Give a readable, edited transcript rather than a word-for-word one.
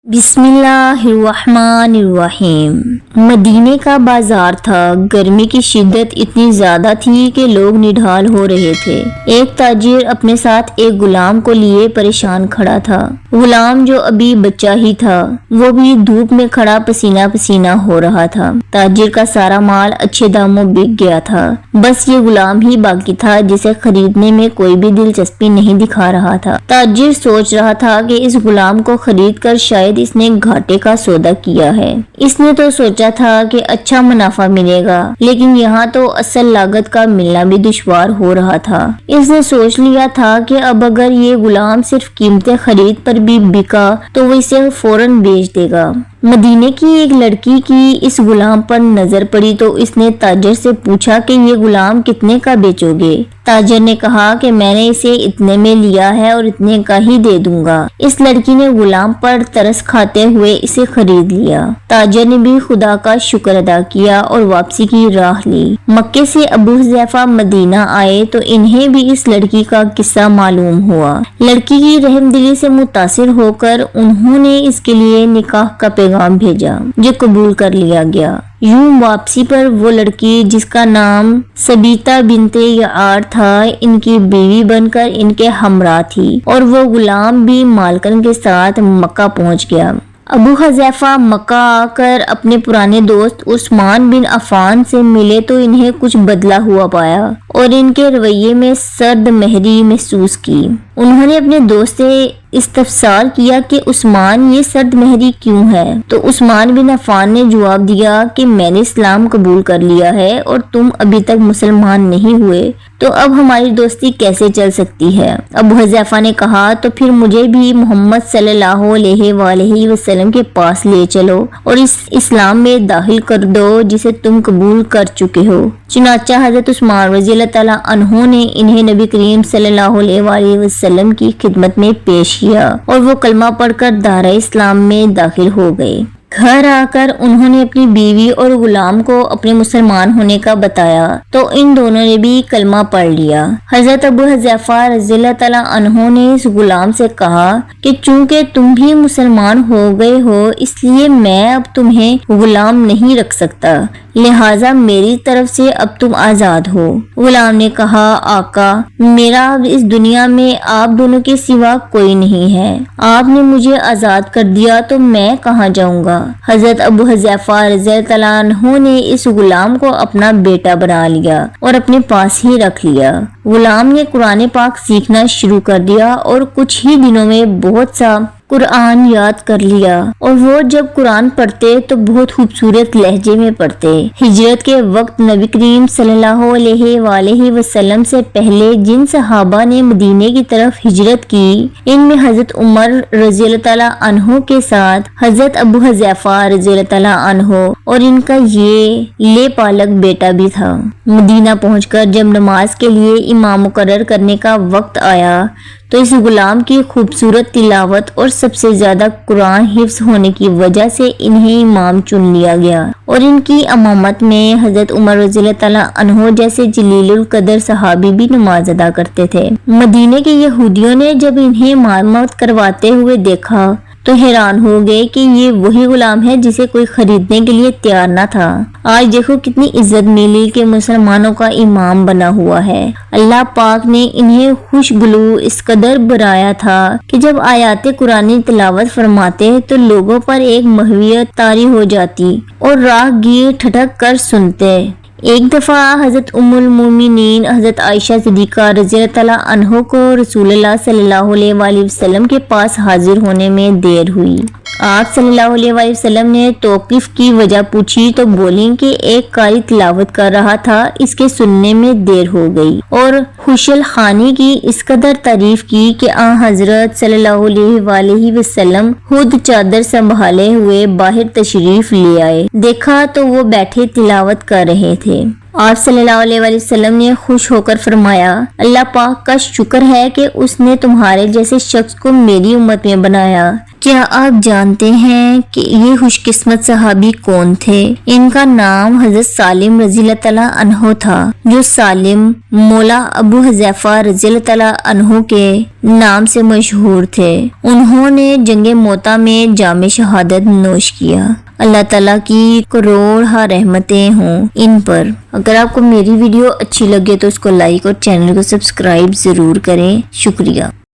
بسم اللہ الرحمن الرحیم۔ مدینے کا بازار تھا۔ گرمی کی شدت اتنی زیادہ تھی کہ لوگ نڈھال ہو رہے تھے۔ ایک تاجر اپنے ساتھ ایک غلام کو لیے پریشان کھڑا تھا۔ غلام جو ابھی بچہ ہی تھا وہ بھی دھوپ میں کھڑا پسینہ پسینہ ہو رہا تھا۔ تاجر کا سارا مال اچھے داموں بک گیا تھا، بس یہ غلام ہی باقی تھا جسے خریدنے میں کوئی بھی دلچسپی نہیں دکھا رہا تھا۔ تاجر سوچ رہا تھا کہ اس غلام کو خرید کر شاید اس نے گھاٹے کا سودا کیا ہے۔ اس نے تو سوچا تھا کہ اچھا منافع ملے گا، لیکن یہاں تو اصل لاگت کا ملنا بھی دشوار ہو رہا تھا۔ اس نے سوچ لیا تھا کہ اب اگر یہ غلام صرف قیمت خرید پر بھی بکا تو وہ اسے فوراً بیچ دے گا۔ مدینے کی ایک لڑکی کی اس غلام پر نظر پڑی تو اس نے تاجر سے پوچھا کہ یہ غلام کتنے کا بیچو گے؟ تاجر نے کہا کہ میں نے اسے اتنے میں لیا ہے اور اتنے کا ہی دے دوں گا۔ اس لڑکی نے غلام پر ترس کھاتے ہوئے اسے خرید لیا۔ تاجر نے بھی خدا کا شکر ادا کیا اور واپسی کی راہ لی۔ مکے سے ابو حذیفہ مدینہ آئے تو انہیں بھی اس لڑکی کا قصہ معلوم ہوا۔ لڑکی کی رحم دلی سے متاثر ہو کر انہوں نے اس کے لیے نکاح کا پیغام بھیجا جو قبول کر لیا گیا۔ یوں واپسی پر وہ لڑکی جس کا نام سبیتا بنت یعار تھا ان کی بیوی بن کر ان کے ہمراہ تھی، اور وہ غلام بھی مالکن کے ساتھ مکہ پہنچ گیا۔ ابو حذیفہ مکہ آ کر اپنے پرانے دوست عثمان بن عفان سے ملے تو انہیں کچھ بدلا ہوا پایا اور ان کے رویے میں سرد مہری محسوس کی۔ انہوں نے اپنے دوست سے استفسار کیا کہ عثمان یہ سرد مہری کیوں ہے؟ تو عثمان بن عفان نے جواب دیا کہ میں نے اسلام قبول کر لیا ہے اور تم ابھی تک مسلمان نہیں ہوئے، تو اب ہماری دوستی کیسے چل سکتی ہے؟ ابو حذیفہ نے کہا تو پھر مجھے بھی محمد صلی اللہ علیہ وآلہ وسلم کے پاس لے چلو اور اس اسلام میں داخل کر دو جسے تم قبول کر چکے ہو۔ چنانچہ حضرت عثمان رضی اللہ تعالیٰ عنہ نے انہیں نبی کریم صلی اللہ علیہ وآلہ وسلم کی خدمت میں پیش کیا اور وہ کلمہ پڑھ کر دائرہ اسلام میں داخل ہو گئے۔ گھر آ کر انہوں نے اپنی بیوی اور غلام کو اپنے مسلمان ہونے کا بتایا تو ان دونوں نے بھی کلمہ پڑھ لیا۔ حضرت ابو حذیفہ رضی اللہ تعالیٰ عنہ نے اس غلام سے کہا کہ چونکہ تم بھی مسلمان ہو گئے ہو اس لیے میں اب تمہیں غلام نہیں رکھ سکتا، لہٰذا میری طرف سے اب تم آزاد ہو۔ غلام نے کہا آقا میرا اب اس دنیا میں آپ دونوں کے سوا کوئی نہیں ہے، آپ نے مجھے آزاد کر دیا تو میں کہاں جاؤں گا؟ حضرت ابو حذیفہ رضی اللہ تعالیٰ عنہ نے اس غلام کو اپنا بیٹا بنا لیا اور اپنے پاس ہی رکھ لیا۔ غلام نے قرآن پاک سیکھنا شروع کر دیا اور کچھ ہی دنوں میں بہت سا قرآن یاد کر لیا، اور وہ جب قرآن پڑھتے تو بہت خوبصورت لہجے میں پڑھتے۔ ہجرت کے وقت نبی کریم صلی اللہ علیہ وآلہ وسلم سے پہلے جن صحابہ نے مدینے کی طرف ہجرت کی ان میں حضرت عمر رضی اللہ تعالیٰ عنہ کے ساتھ حضرت ابو حذیفہ رضی اللہ تعالیٰ عنہ اور ان کا یہ لے پالک بیٹا بھی تھا۔ مدینہ پہنچ کر جب نماز کے لیے امام مقرر کرنے کا وقت آیا تو اس غلام کی خوبصورت تلاوت اور سب سے زیادہ قرآن حفظ ہونے کی وجہ سے انہیں امام چن لیا گیا، اور ان کی امامت میں حضرت عمر رضی اللہ تعالیٰ عنہ جیسے جلیل القدر صحابی بھی نماز ادا کرتے تھے۔ مدینے کے یہودیوں نے جب انہیں امامت کرواتے ہوئے دیکھا تو حیران ہو گئے کہ یہ وہی غلام ہے جسے کوئی خریدنے کے لیے تیار نہ تھا۔ آج دیکھو کتنی عزت ملی کہ مسلمانوں کا امام بنا ہوا ہے۔ اللہ پاک نے انہیں خوشگلو اس قدر بنایا تھا کہ جب آیات قرآن تلاوت فرماتے تو لوگوں پر ایک محویت طاری ہو جاتی اور راہ گیر ٹھٹک کر سنتے۔ ایک دفعہ حضرت ام المومنین حضرت عائشہ صدیقہ رضی اللہ تعالیٰ عنہ کو رسول اللہ صلی اللہ علیہ وآلہ وسلم کے پاس حاضر ہونے میں دیر ہوئی۔ آپ صلی اللہ علیہ وآلہ وسلم نے توقف کی وجہ پوچھی تو بولیں کہ ایک قاری تلاوت کر رہا تھا، اس کے سننے میں دیر ہو گئی، اور خوشل خانی کی اس قدر تعریف کی کہ حضرت صلی اللہ علیہ وآلہ وسلم خود چادر سنبھالے ہوئے باہر تشریف لے آئے۔ دیکھا تو وہ بیٹھے تلاوت کر رہے تھے۔ آپ صلی اللہ علیہ وآلہ وسلم نے خوش ہو کر فرمایا اللہ پاک کا شکر ہے کہ اس نے تمہارے جیسے شخص کو میری امت میں بنایا، کیا آپ جانتے ہیں کہ یہ خوش قسمت صحابی کون تھے؟ ان کا نام حضرت سالم رضی اللہ تعالیٰ عنہ تھا، جو سالم مولا ابو حذیفہ رضی اللہ تعالیٰ عنہ کے نام سے مشہور تھے۔ انہوں نے جنگ موتا میں جام شہادت نوش کیا۔ اللہ تعالیٰ کی کروڑ رحمتیں ہوں ان پر۔ اگر آپ کو میری ویڈیو اچھی لگے تو اس کو لائک اور چینل کو سبسکرائب ضرور کریں۔ شکریہ۔